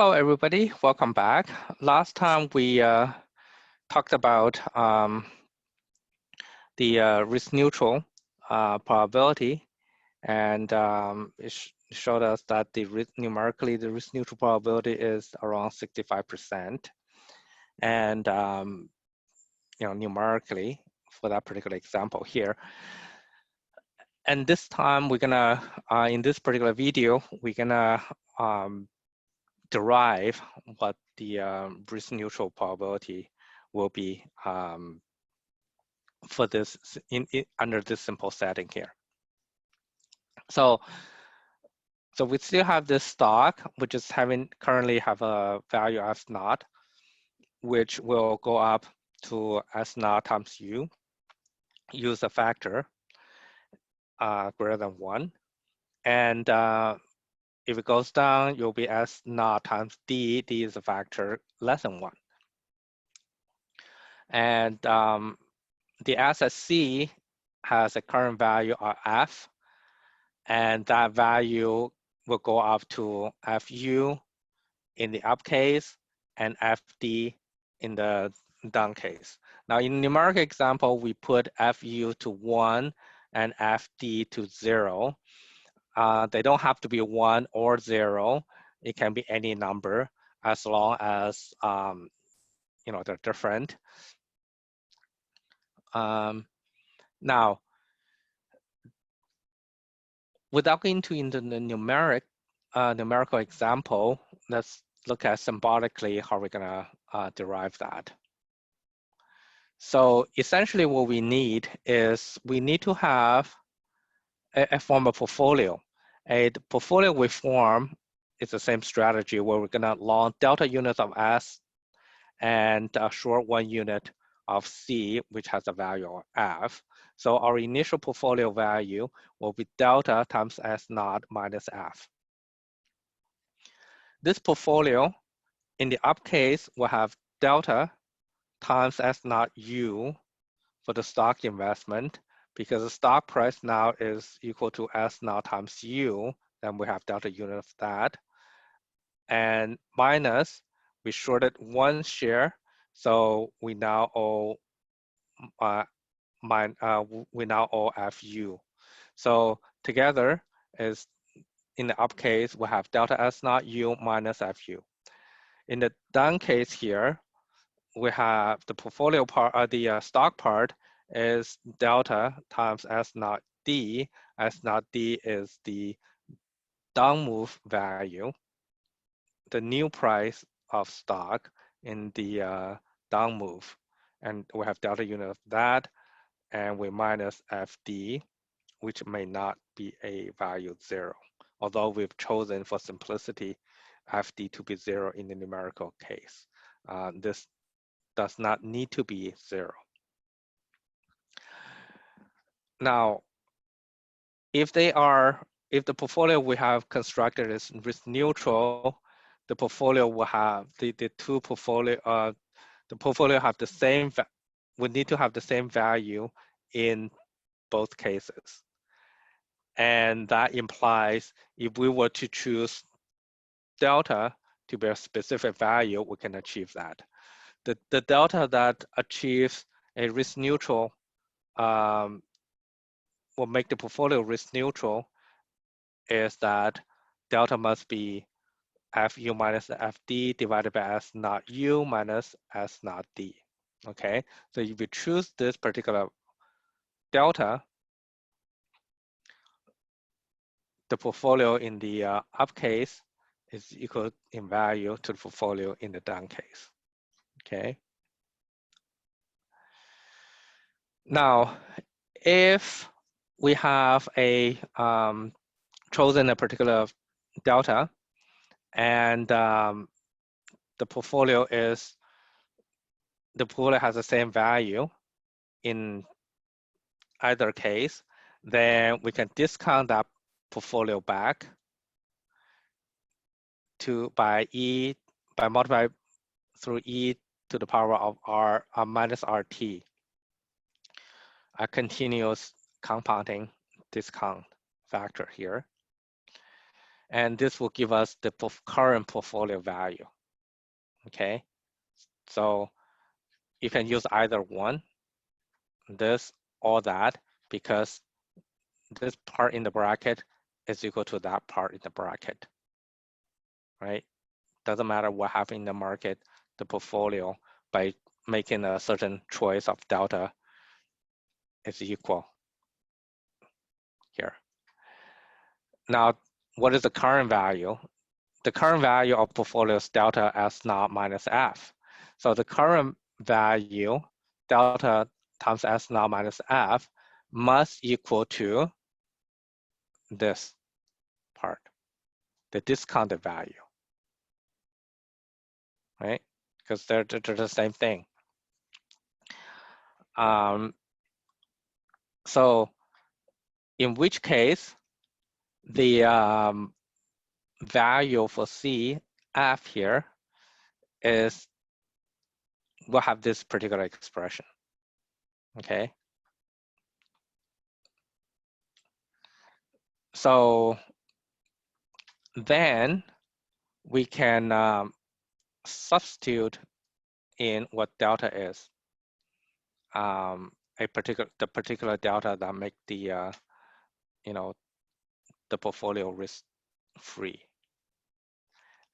Hello, everybody. Welcome back. Last time we talked about the risk-neutral probability, and it showed us that numerically the risk-neutral probability is around 65%, and numerically for that particular example here. And this time we're gonna, in this particular video, we're gonna derive what the risk-neutral probability will be for this under this simple setting here. So we still have this stock, which is currently have a value S naught, which will go up to S naught times U. Use a factor greater than 1, and if it goes down, you'll be S naught times D. D is a factor less than 1. And the asset C has a current value of F, and that value will go up to FU in the up case and FD in the down case. Now in the numeric example, we put FU to 1 and FD to 0. They don't have to be 1 or 0. It can be any number as long as they're different. Now, without going into the numerical example, let's look at symbolically how we're gonna derive that. So essentially what we need is we need to have a form of portfolio. A portfolio we form is the same strategy where we're gonna long delta units of S and short 1 unit of C, which has a value of F. So our initial portfolio value will be delta times S naught minus F. This portfolio in the up case will have delta times S naught U for the stock investment, because the stock price now is equal to S naught times U, then we have delta unit of that. And minus, we shorted 1 share, so we now owe FU. So together is, in the up case, we have delta S naught U minus FU. In the down case here, we have the portfolio part, the stock part is delta times S naught D. S naught D is the down move value, the new price of stock in the down move. And we have delta unit of that, and we minus FD, which may not be a value 0, although we've chosen for simplicity FD to be 0 in the numerical case. This does not need to be 0. Now, if the portfolio we have constructed is risk neutral, the portfolio will have the portfolio have the same, we need to have the same value in both cases. And that implies if we were to choose delta to be a specific value, we can achieve that. The delta that achieves a risk neutral will make the portfolio risk neutral is that delta must be FU minus FD divided by S naught U minus S naught D. Okay, so if you choose this particular delta, the portfolio in the up case is equal in value to the portfolio in the down case. Okay. Now, if we have a chosen a particular delta, and the portfolio has the same value in either case, then we can discount that portfolio back by multiply through e to the power of r minus RT, a continuous compounding discount factor here. And this will give us the current portfolio value. Okay, so you can use either one, this or that, because this part in the bracket is equal to that part in the bracket, right? Doesn't matter what happens in the market, the portfolio, by making a certain choice of delta is equal here. Now, what is the current value? The current value of portfolio is delta S naught minus F. So the current value, delta times S naught minus F, must equal to this part, the discounted value, right? Because they're the same thing. So in which case, the value for C, F here is, we'll have this particular expression, okay? So then we can substitute in what delta is, the particular delta that make the the portfolio risk free,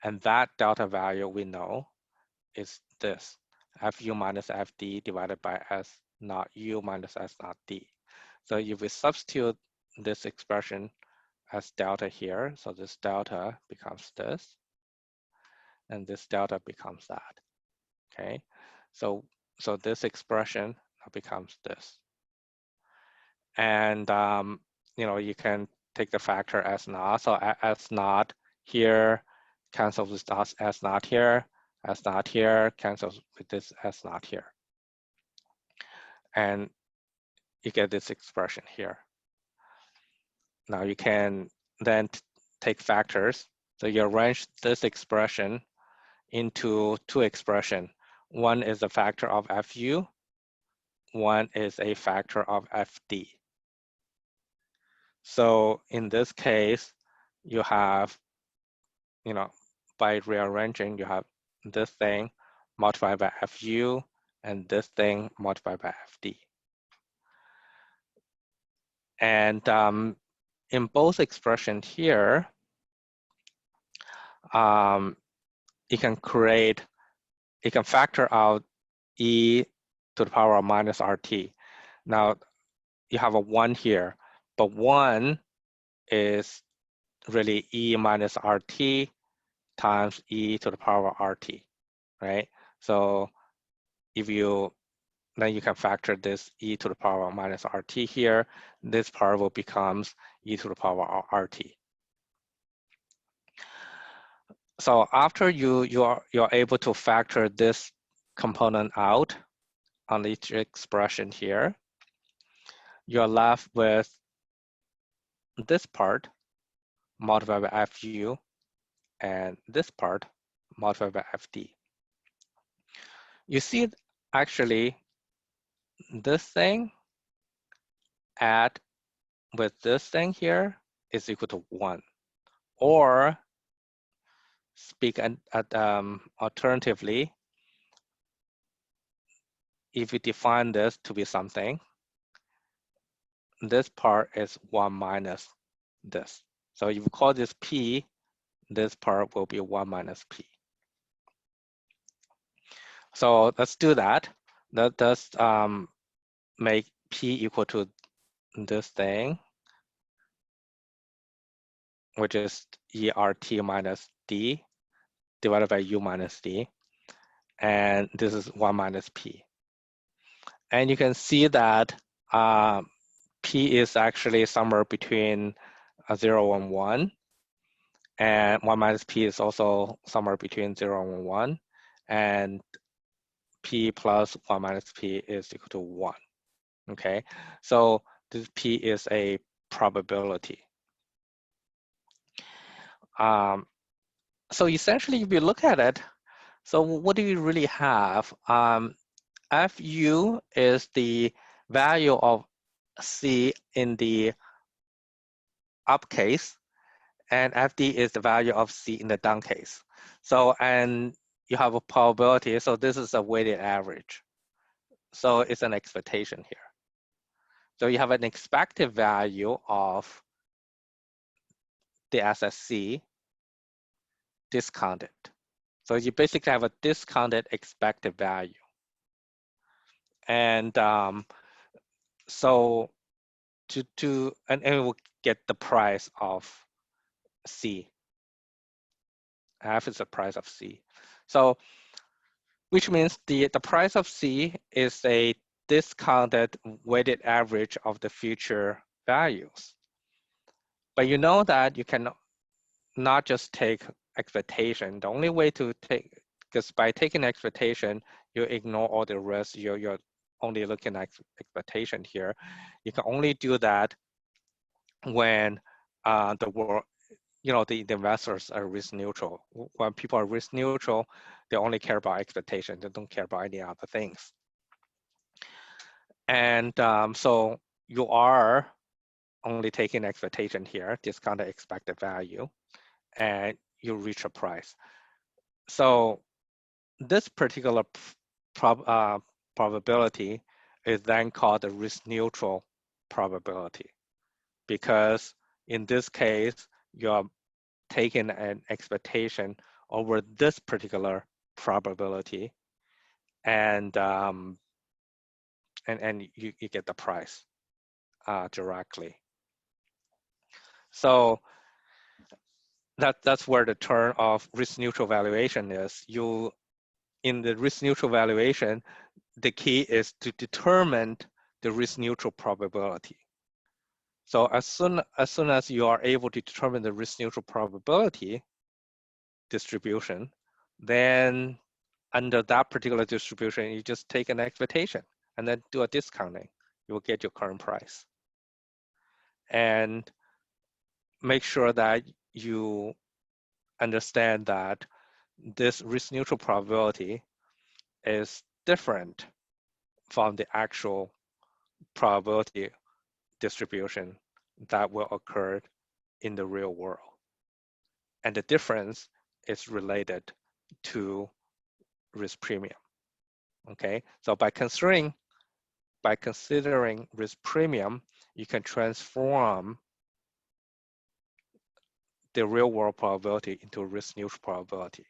and that delta value we know is this, FU minus FD divided by S naught U minus S naught D. So if we substitute this expression as delta here, so this delta becomes this, and this delta becomes that. Okay, so this expression becomes this, and you can take the factor S naught. So S naught here cancels with S naught here. S naught here cancels with this S naught here, and you get this expression here. Now you can then take factors. So you arrange this expression into two expressions. One is a factor of FU, one is a factor of FD. So in this case, you have, by rearranging, you have this thing multiplied by FU and this thing multiplied by FD. And in both expressions here, you can factor out e to the power of minus RT. Now, you have a 1 here, but 1 is really e minus RT times e to the power of RT, right? So then you can factor this e to the power of minus RT here. This part will becomes e to the power of RT. So after you're able to factor this component out on each expression here, you're left with this part multiplied by FU and this part multiplied by FD. You see, actually, this thing add with this thing here is equal to 1. Or speak alternatively, if you define this to be something, this part is 1 minus this. So if you call this P, this part will be 1 minus P. So let's do that. That does make P equal to this thing, which is ERT minus D divided by U minus D. And this is 1 minus P. And you can see that P is actually somewhere between 0 and 1. And 1 minus P is also somewhere between 0 and 1. And P plus 1 minus P is equal to 1. Okay, so this P is a probability. So essentially, if you look at it, so what do you really have? FU is the value of C in the up case, and FD is the value of C in the down case. So, and you have a probability, so this is a weighted average. So it's an expectation here. So you have an expected value of the asset C discounted. So you basically have a discounted expected value. And so and it will get the price of C. F is the price of C. So which means the price of C is a discounted weighted average of the future values. But you know that you can not just take expectation. The only way to take, because by taking expectation, you ignore all the rest. You're only looking at expectation here. You can only do that when the investors are risk neutral. When people are risk neutral, they only care about expectation. They don't care about any other things. And so you are only taking expectation here, discounted expected value, and you reach a price. So this particular probability is then called the risk neutral probability, because in this case, you're taking an expectation over this particular probability, and you get the price directly. So that's where the term of risk neutral valuation is. In the risk neutral valuation, the key is to determine the risk neutral probability. So as soon as you are able to determine the risk neutral probability distribution, then under that particular distribution, you just take an expectation and then do a discounting. You will get your current price. And make sure that you understand that this risk neutral probability is different from the actual probability distribution that will occur in the real world. And the difference is related to risk premium. Okay, so by considering risk premium, you can transform the real world probability into risk neutral probability.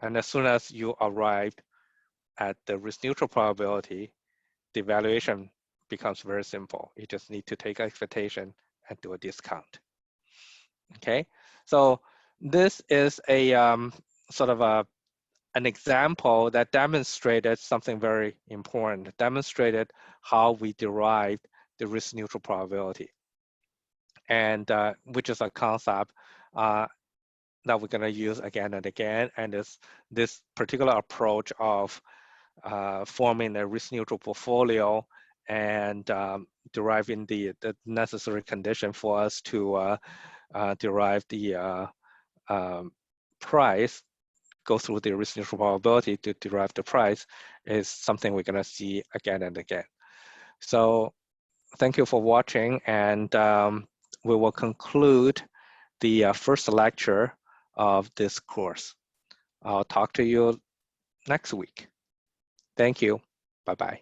And as soon as you arrived at the risk neutral probability, the valuation becomes very simple. You just need to take expectation and do a discount. Okay, so this is a sort of an example that demonstrated something very important, demonstrated how we derived the risk neutral probability, and which is a concept that we're going to use again and again. And this particular approach of forming a risk neutral portfolio and deriving the necessary condition for us to derive the price, go through the risk neutral probability to derive the price, is something we're going to see again and again. So thank you for watching, and we will conclude the first lecture of this course. I'll talk to you next week. Thank you. Bye-bye.